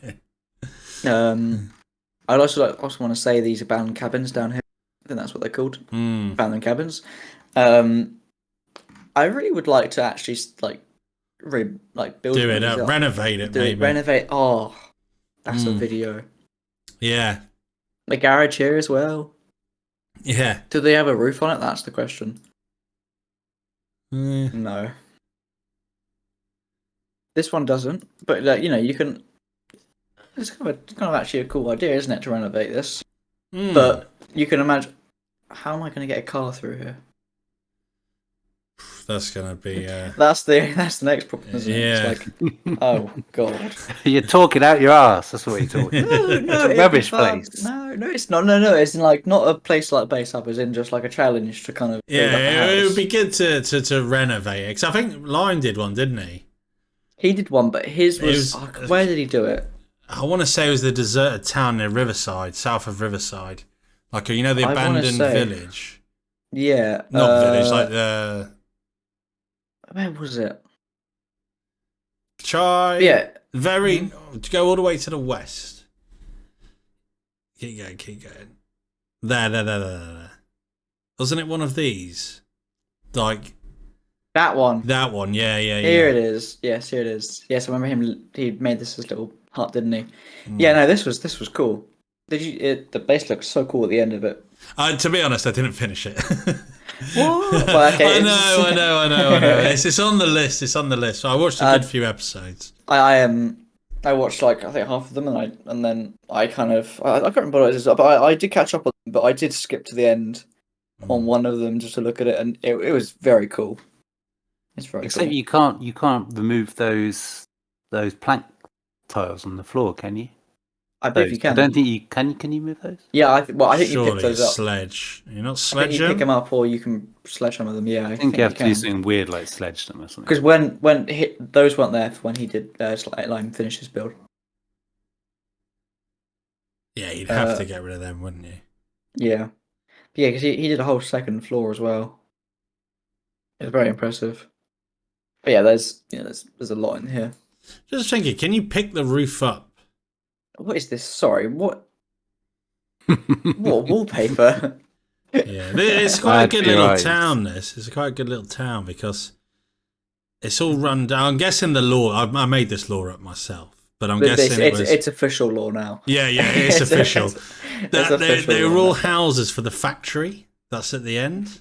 I'd also want to say these abandoned cabins down here. I think that's what they're called. Abandoned cabins. I really would like to actually build it up, renovate it, maybe. Renovate. Oh, that's a video. Yeah. The garage here as well. Yeah. Do they have a roof on it? That's the question. No. This one doesn't. But you can. It's kind of actually a cool idea, isn't it, to renovate this? But you can imagine. How am I going to get a car through here? That's gonna be. That's the next problem, isn't it? Yeah. It's like, oh god. You're talking out your ass. That's what you're talking. No, it's a rubbish place. No, it's not. No, it's like not a place like Base Up. It's in just like a challenge to kind of. It would be good to renovate it because I think Lion did one, didn't he? He did one, but his was where did he do it? I want to say it was the deserted town near Riverside, south of Riverside, like the abandoned village. Yeah, not village, like the. Where was it? Try. Yeah. To go all the way to the west. Keep going. There. Wasn't it one of these? Like. That one. Yeah. Here it is. Yes, here it is. Yes, I remember him. He made this little hut, didn't he? Yeah, no, this was cool. The base looked so cool at the end of it. To be honest, I didn't finish it. What? Well, okay, I know. It's on the list. It's on the list. So I watched a good few episodes. I watched I think half of them, and then I can't remember what it is, but I did catch up on them, but I did skip to the end on one of them just to look at it, and it was very cool. It's very Except cool. you can't remove those plank tiles on the floor, can you? I believe you can. I don't think you can. Can you move those? Yeah, I think Surely you pick those up. Sledge. You're not I sledging. think you pick them up, or you can sledge some of them. Yeah, I think you have to do something weird like sledge them or something. Because those weren't there when he did finish his build. Yeah, you'd have to get rid of them, wouldn't you? Yeah, because he did a whole second floor as well. It's very impressive. But yeah, there's a lot in here. Just thinking, can you pick the roof up? What is this? Sorry, what? What wallpaper? Yeah, it's quite a good little town. It's quite a good little town because it's all run down. I'm guessing the law. I made this law up myself, but I'm guessing it's official law now. Yeah, it's official. They were all now. Houses for the factory. That's at the end.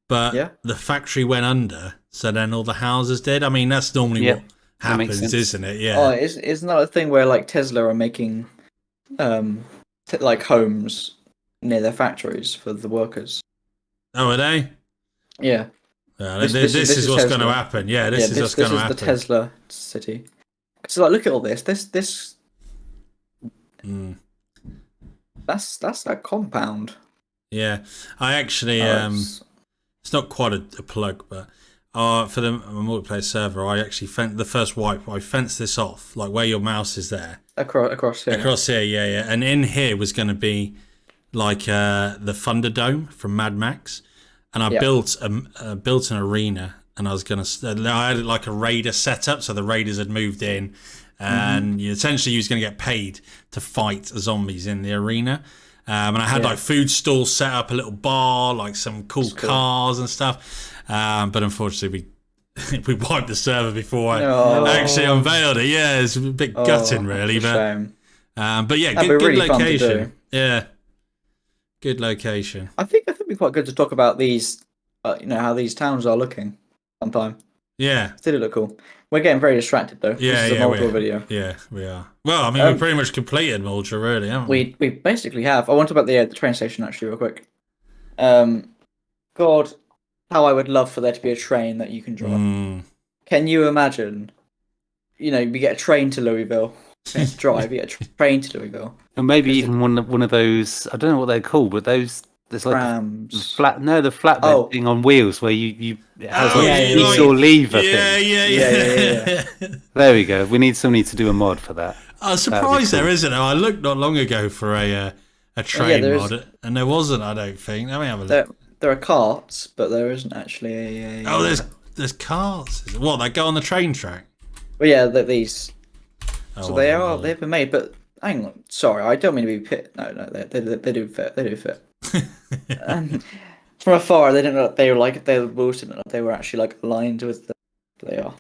But the factory went under, so then all the houses did. I mean, that's normally what happens, isn't it? Yeah. Oh, isn't that a thing where like Tesla are making, homes near their factories for the workers? Oh, are they? Yeah. This is what's going to happen. Yeah, this is what's going to happen. This is the Tesla city. So look at all this. That's a compound. Yeah, I actually it's not quite a plug, but For the multiplayer server, I actually the first wipe. I fenced this off, like where your mouse is there. Across here. Across here, yeah. And in here was going to be like the Thunderdome from Mad Max, and I built an arena, and I was going to. I had like a raider setup, so the raiders had moved in, and essentially you was going to get paid to fight zombies in the arena. And I had like food stalls set up, a little bar, like some cool cars and stuff. But unfortunately, we wiped the server before I actually unveiled it. Yeah, it's a bit gutting, really. But yeah, good really location. Yeah, good location. I think it'd be quite good to talk about these. How these towns are looking sometime. Yeah, did it look cool? We're getting very distracted though. Yeah, this is a Moldra video. Yeah, we are. Well, I mean, we've pretty much completed Moldra, really, haven't we? We basically have. I want to talk about the train station actually, real quick. God, how I would love for there to be a train that you can drive. Can you imagine? We get a train to Louisville. Drive, you get a train to Louisville. And maybe even one of those. I don't know what they're called, but those. There's like Trams. the flatbed thing on wheels where it has or lever thing. Yeah. There we go. We need somebody to do a mod for that. I'm surprised there isn't. I looked not long ago for a train mod, and there wasn't. I don't think. Let me have a look. There are carts, but there isn't actually a. Oh, there's carts. What? They go on the train track? Well, yeah, these. So they've been made, but hang on. Sorry, I don't mean to be No, they do fit. They do fit. From afar, they didn't know they were actually like aligned with the. They are.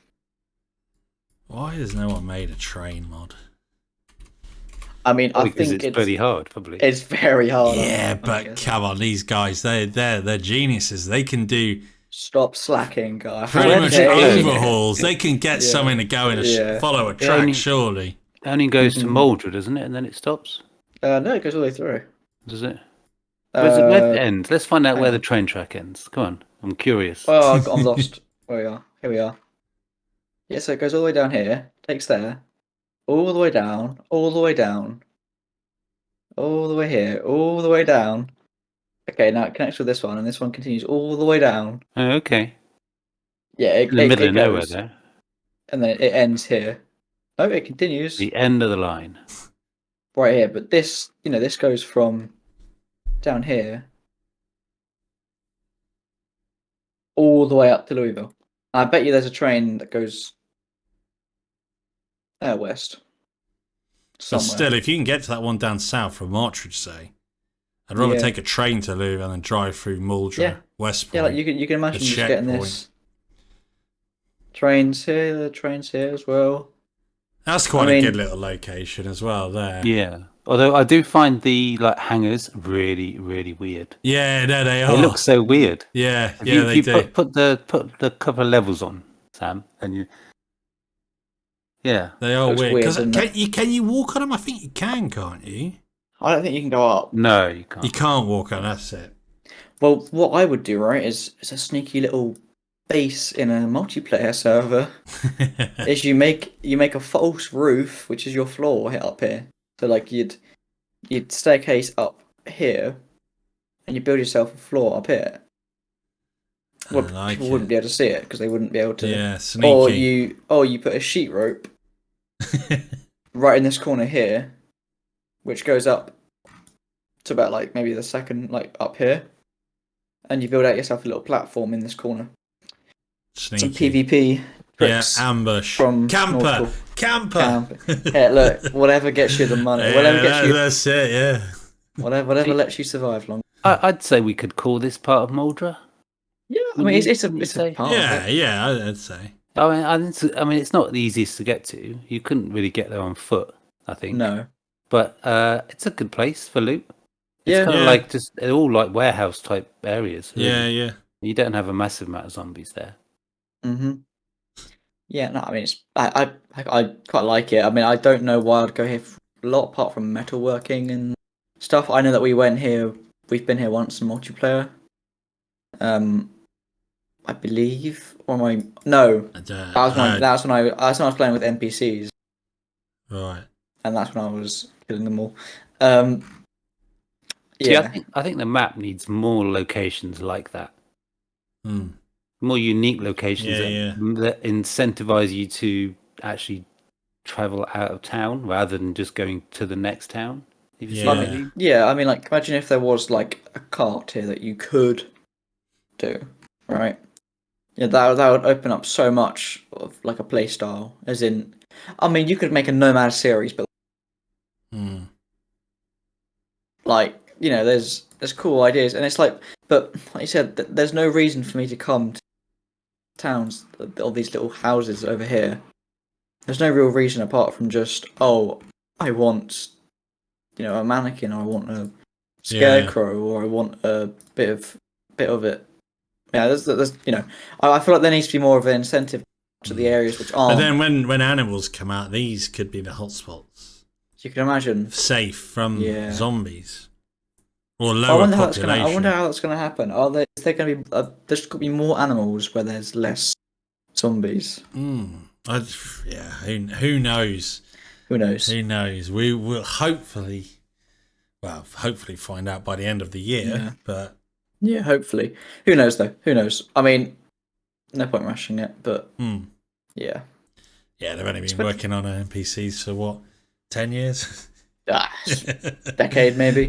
Why has no one made a train mod? I mean, I think it's pretty hard. Probably it's very hard. Yeah, but come on, these guys, they're geniuses. They can do. Stop slacking, guy. Pretty much overhauls. They can get something to go and follow a track. Surely. It only goes to Moldra, doesn't it? And then it stops. No, it goes all the way through. Does it? Where's it end? Let's find out where the train track ends. Come on, I'm curious. Oh, I'm lost. Where we are? Here we are. Yeah, so it goes all the way down here, takes there, all the way down, all the way down, all the way here, all the way down. Okay, now it connects with this one, and this one continues all the way down. Oh, okay. Yeah, in the middle of nowhere there. And then it ends here. No, it continues. The end of the line. Right here, but this goes from down here all the way up to Louisville. I bet you there's a train that goes west. Somewhere. But still, if you can get to that one down south from Martridge, say, I'd rather take a train to Louisville than drive through Muldra, West Point. Yeah, like you can imagine just getting this. Trains here, the trains here as well. That's quite a good little location as well there. Yeah. Although I do find the hangars really, really weird. Yeah, no, they are. They look so weird. Yeah, they do. Put the couple of levels on, Sam, and you. Yeah, they are weird. Because can you walk on them? I think you can, can't you? I don't think you can go up. No, you can't. You can't walk on. That's it. Well, what I would do, right, is a sneaky little base in a multiplayer server. Is you make a false roof, which is your floor up here. So like you'd staircase up here, and you build yourself a floor up here. Well, people wouldn't be able to see it because they wouldn't be able to. Yeah, sneaky. Or you put a sheet rope right in this corner here, which goes up to about like maybe the second up here, and you build out yourself a little platform in this corner. Sneaky. Some PvP. Yeah, ambush. From camper. Yeah, look, whatever gets you the money. That's it. Yeah. Whatever lets you survive long. I'd say we could call this part of Muldra. Yeah, I mean it's a part. Yeah, I'd say. I mean, it's not the easiest to get to. You couldn't really get there on foot, I think. No. But it's a good place for loot. It's kind of like they're all like warehouse type areas. Really. Yeah. You don't have a massive amount of zombies there. Mhm. Yeah, no, I mean I quite like it. I mean, I don't know why I'd go here for a lot apart from metalworking and stuff. I know that we've been here once in multiplayer. I believe, that's when I was playing with NPCs. Right. And that's when I was killing them all. See, I think the map needs more locations like that. more unique locations that incentivize you to actually travel out of town rather than just going to the next town. I mean, like, imagine if there was like a cart here that you could do, right? Yeah, that would open up so much of like a play style. As in, I mean, you could make a Nomad series, but like, you know, there's cool ideas, and it's like, but like you said, there's no reason for me to come to towns, all these little houses over here. There's no real reason apart from just, oh, I want, you know, a mannequin, or I want a scarecrow, or I want a bit of it. Yeah, there's you know, I feel like there needs to be more of an incentive to the areas which aren't. But then when animals come out, these could be the hotspots. You can imagine, safe from zombies or I lower wonder population. I wonder how that's going to happen. Is there going to be? There's going to be more animals where there's less zombies. Who knows? Who knows? Who knows? We will hopefully find out by the end of the year. Yeah. But yeah, hopefully. Who knows though? Who knows? I mean, no point rushing it. But yeah. Yeah, they've only been working on NPCs for what, 10 years? Decade maybe.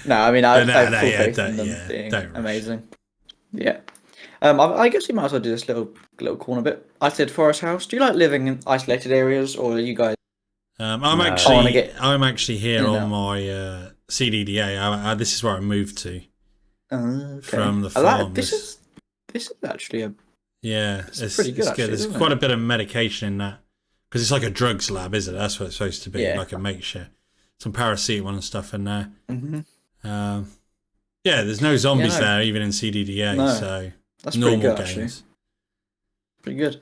No, I mean I have full faith in them being amazing. Yeah. I guess we might as well do this little corner bit. I said Forest House. Do you like living in isolated areas, or are you guys? I'm actually here on my CDDA. This is where I moved to from the farm. This is actually a it's pretty good. It's actually, There's quite a bit of medication in that, because it's like a drugs lab, isn't it? That's what it's supposed to be, like a makeshift. Some paracetamol and stuff in there. Mm-hmm. There's no zombies there, even in CDDA. So that's normal pretty good, games. Actually. Pretty good.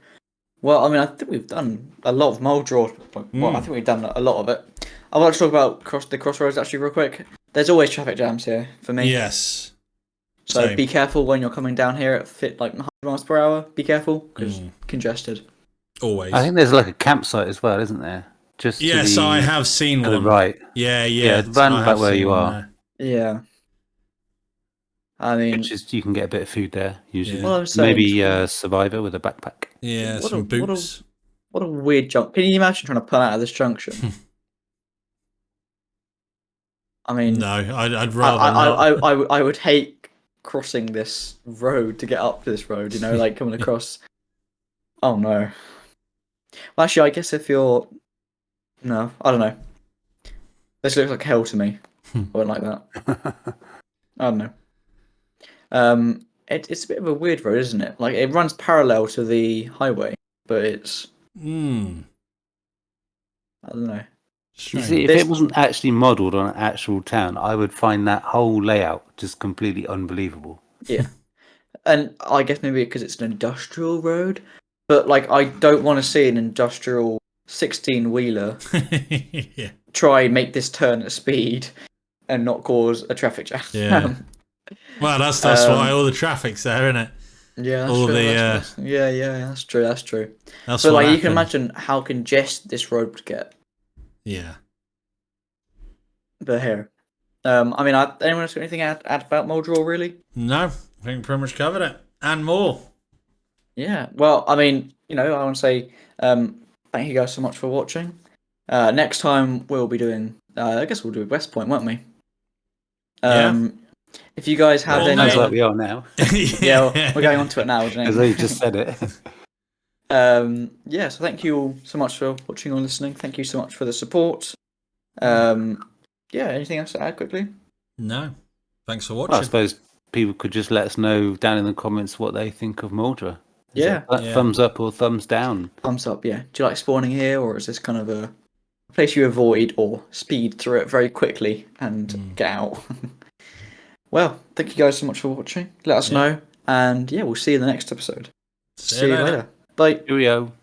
Well, I mean, I think we've done a lot of Moldra. Well, I think we've done a lot of it. I want to talk about the crossroads actually real quick. There's always traffic jams here for me. Yes. So be careful when you're coming down here at like 100 miles per hour. Be careful, because congested. Always. I think there's like a campsite as well, isn't there? Just so I have seen one. Right. Yeah. Round about where you are. Yeah. I mean, you can get a bit of food there usually. Well, I'm saying, maybe a survivor with a backpack. Yeah, some boots. What a weird jump! Can you imagine trying to pull out of this junction? I mean, no, I'd rather. I would hate crossing this road to get up to this road. You know, like coming across. Oh no. Well, actually, I guess if you're, no, I don't know. This looks like hell to me. I wouldn't like that. I don't know. It's a bit of a weird road, isn't it? Like, it runs parallel to the highway, but it's. I don't know. You see, if it wasn't actually modelled on an actual town, I would find that whole layout just completely unbelievable. Yeah. And I guess maybe because it's an industrial road, but like, I don't want to see an industrial 16-wheeler try and make this turn at speed and not cause a traffic jam. Yeah. Well, that's why all the traffic's there, isn't it? Yeah, that's true. That's true. That's true. That's but like, you can imagine how congested this road would get. Yeah. But here, I mean, anyone else got anything to add about Moldra, really? No, I think we pretty much covered it and more. Yeah. Well, I mean, you know, I want to say thank you guys so much for watching. Next time we'll be doing, I guess we'll do West Point, won't we? If you guys have any, sounds like we are now. Yeah, we're going on to it now, isn't it? As though you just said it. So thank you all so much for watching or listening. Thank you so much for the support. Anything else to add quickly? No. Thanks for watching. Well, I suppose people could just let us know down in the comments what they think of Moldra. Thumbs up or thumbs down? Thumbs up, yeah. Do you like spawning here, or is this kind of a place you avoid or speed through it very quickly and get out? Well, thank you guys so much for watching. Let us know, and we'll see you in the next episode. See you later. Bye. Cheerio.